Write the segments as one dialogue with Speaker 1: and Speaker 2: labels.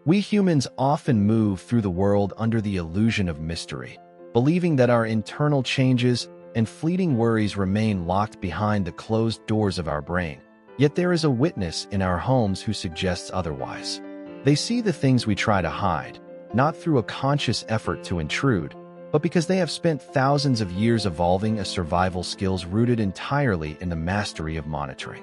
Speaker 1: We humans often move through the world under the illusion of mystery, believing that our internal changes and fleeting worries remain locked behind the closed doors of our brain. Yet there is a witness in our homes who suggests otherwise. They see the things we try to hide, not through a conscious effort to intrude, but because they have spent thousands of years evolving a survival skills rooted entirely in the mastery of monitoring.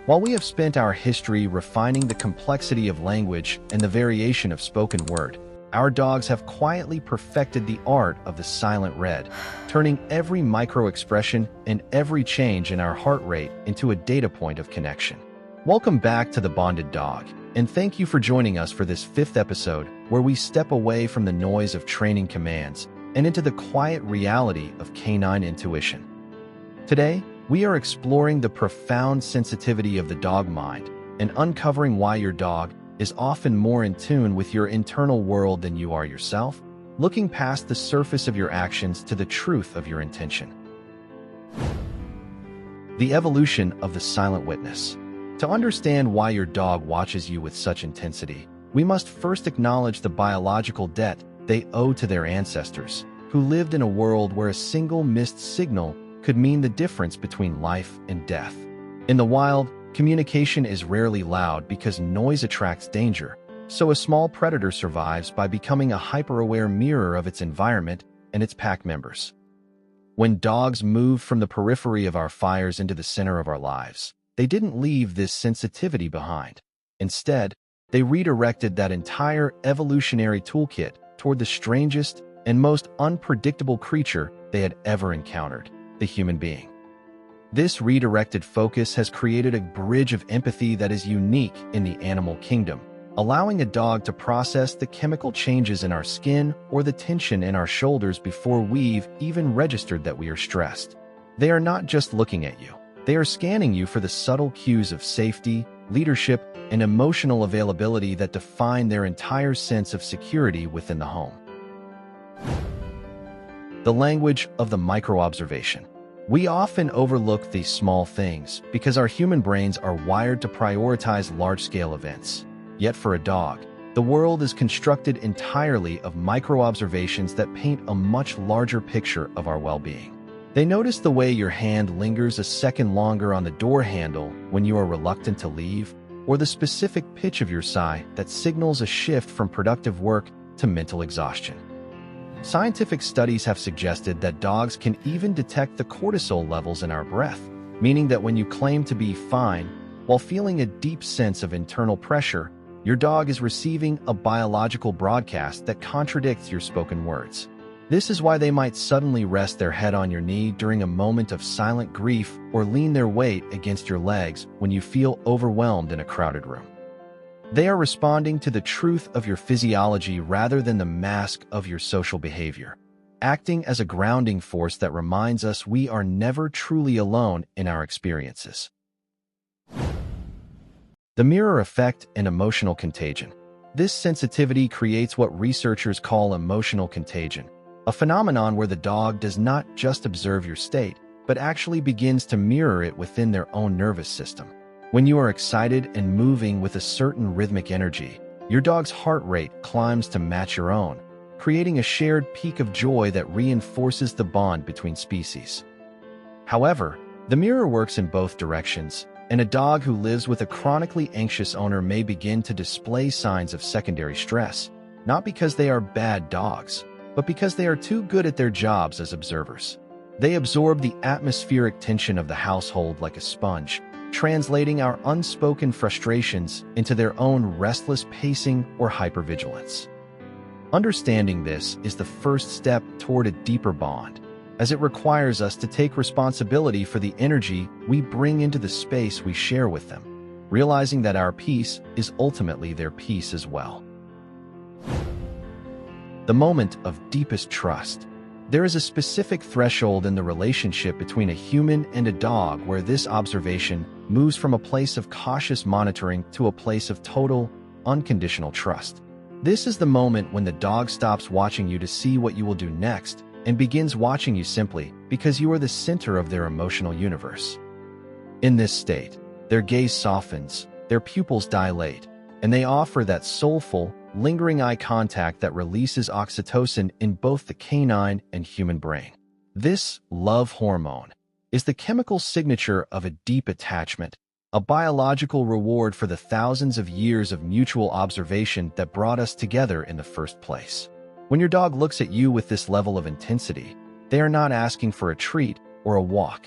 Speaker 1: While we have spent our history refining the complexity of language and the variation of spoken word, our dogs have quietly perfected the art of the silent read, turning every micro-expression and every change in our heart rate into a data point of connection. Welcome back to The Bonded Dog, and thank you for joining us for this 5th episode where we step away from the noise of training commands and into the quiet reality of canine intuition. Today, we are exploring the profound sensitivity of the dog mind and uncovering why your dog is often more in tune with your internal world than you are yourself, looking past the surface of your actions to the truth of your intention. The evolution of the silent witness. To understand why your dog watches you with such intensity, we must first acknowledge the biological debt they owe to their ancestors, who lived in a world where a single missed signal could mean the difference between life and death. In the wild, communication is rarely loud because noise attracts danger, so a small predator survives by becoming a hyper-aware mirror of its environment and its pack members. When dogs moved from the periphery of our fires into the center of our lives, they didn't leave this sensitivity behind. Instead, they redirected that entire evolutionary toolkit toward the strangest and most unpredictable creature they had ever encountered: the human being. This redirected focus has created a bridge of empathy that is unique in the animal kingdom, allowing a dog to process the chemical changes in our skin or the tension in our shoulders before we've even registered that we are stressed. They are not just looking at you. They are scanning you for the subtle cues of safety, leadership, and emotional availability that define their entire sense of security within the home. The language of the micro-observation. We often overlook these small things because our human brains are wired to prioritize large-scale events. Yet for a dog, the world is constructed entirely of micro-observations that paint a much larger picture of our well-being. They notice the way your hand lingers a second longer on the door handle when you are reluctant to leave, or the specific pitch of your sigh that signals a shift from productive work to mental exhaustion. Scientific studies have suggested that dogs can even detect the cortisol levels in our breath, meaning that when you claim to be fine while feeling a deep sense of internal pressure, your dog is receiving a biological broadcast that contradicts your spoken words. This is why they might suddenly rest their head on your knee during a moment of silent grief or lean their weight against your legs when you feel overwhelmed in a crowded room. They are responding to the truth of your physiology rather than the mask of your social behavior, acting as a grounding force that reminds us we are never truly alone in our experiences. The mirror effect and emotional contagion. This sensitivity creates what researchers call emotional contagion, a phenomenon where the dog does not just observe your state, but actually begins to mirror it within their own nervous system. When you are excited and moving with a certain rhythmic energy, your dog's heart rate climbs to match your own, creating a shared peak of joy that reinforces the bond between species. However, the mirror works in both directions, and a dog who lives with a chronically anxious owner may begin to display signs of secondary stress, not because they are bad dogs, but because they are too good at their jobs as observers. They absorb the atmospheric tension of the household like a sponge, translating our unspoken frustrations into their own restless pacing or hypervigilance. Understanding this is the first step toward a deeper bond, as it requires us to take responsibility for the energy we bring into the space we share with them, realizing that our peace is ultimately their peace as well. The moment of deepest trust. There is a specific threshold in the relationship between a human and a dog where this observation moves from a place of cautious monitoring to a place of total, unconditional trust. This is the moment when the dog stops watching you to see what you will do next and begins watching you simply because you are the center of their emotional universe. In this state, their gaze softens, their pupils dilate, and they offer that soulful, lingering eye contact that releases oxytocin in both the canine and human brain. This love hormone is the chemical signature of a deep attachment, a biological reward for the thousands of years of mutual observation that brought us together in the first place. When your dog looks at you with this level of intensity, they are not asking for a treat or a walk.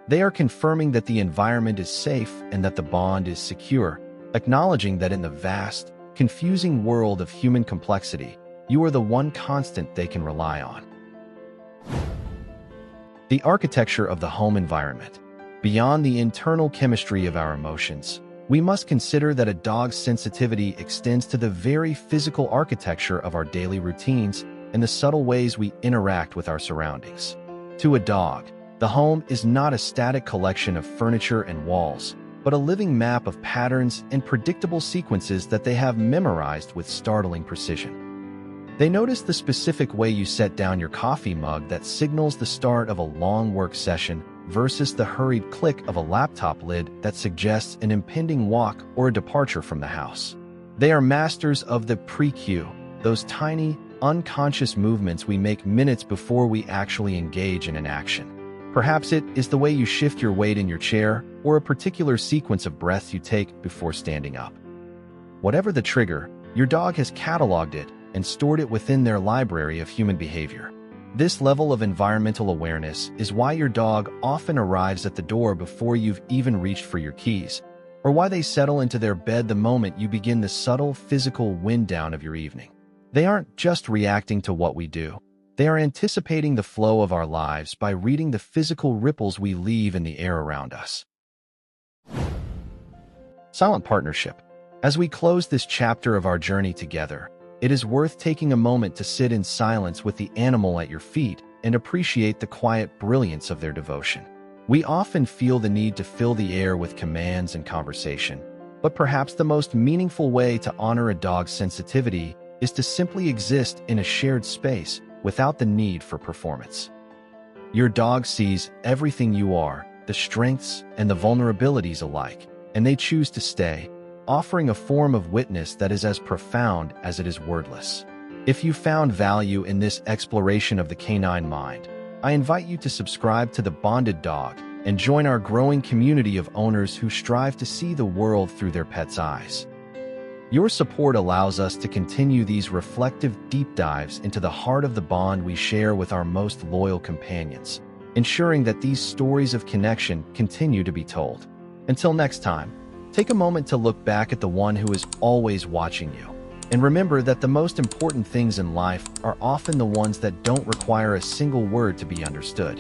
Speaker 1: They are confirming that the environment is safe and that the bond is secure, acknowledging that in the vast, confusing world of human complexity, you are the one constant they can rely on. The architecture of the home environment. Beyond the internal chemistry of our emotions, we must consider that a dog's sensitivity extends to the very physical architecture of our daily routines and the subtle ways we interact with our surroundings. To a dog, the home is not a static collection of furniture and walls, but a living map of patterns and predictable sequences that they have memorized with startling precision. They notice the specific way you set down your coffee mug that signals the start of a long work session versus the hurried click of a laptop lid that suggests an impending walk or a departure from the house. They are masters of the pre-cue, those tiny, unconscious movements we make minutes before we actually engage in an action. Perhaps it is the way you shift your weight in your chair or a particular sequence of breaths you take before standing up. Whatever the trigger, your dog has cataloged it and stored it within their library of human behavior. This level of environmental awareness is why your dog often arrives at the door before you've even reached for your keys, or why they settle into their bed the moment you begin the subtle physical wind down of your evening. They aren't just reacting to what we do. They are anticipating the flow of our lives by reading the physical ripples we leave in the air around us. Silent partnership. As we close this chapter of our journey together, it is worth taking a moment to sit in silence with the animal at your feet and appreciate the quiet brilliance of their devotion. We often feel the need to fill the air with commands and conversation, but perhaps the most meaningful way to honor a dog's sensitivity is to simply exist in a shared space without the need for performance. Your dog sees everything you are, the strengths and the vulnerabilities alike, and they choose to stay, offering a form of witness that is as profound as it is wordless. If you found value in this exploration of the canine mind, I invite you to subscribe to The Bonded Dog and join our growing community of owners who strive to see the world through their pets' eyes. Your support allows us to continue these reflective deep dives into the heart of the bond we share with our most loyal companions, ensuring that these stories of connection continue to be told. Until next time, take a moment to look back at the one who is always watching you, and remember that the most important things in life are often the ones that don't require a single word to be understood.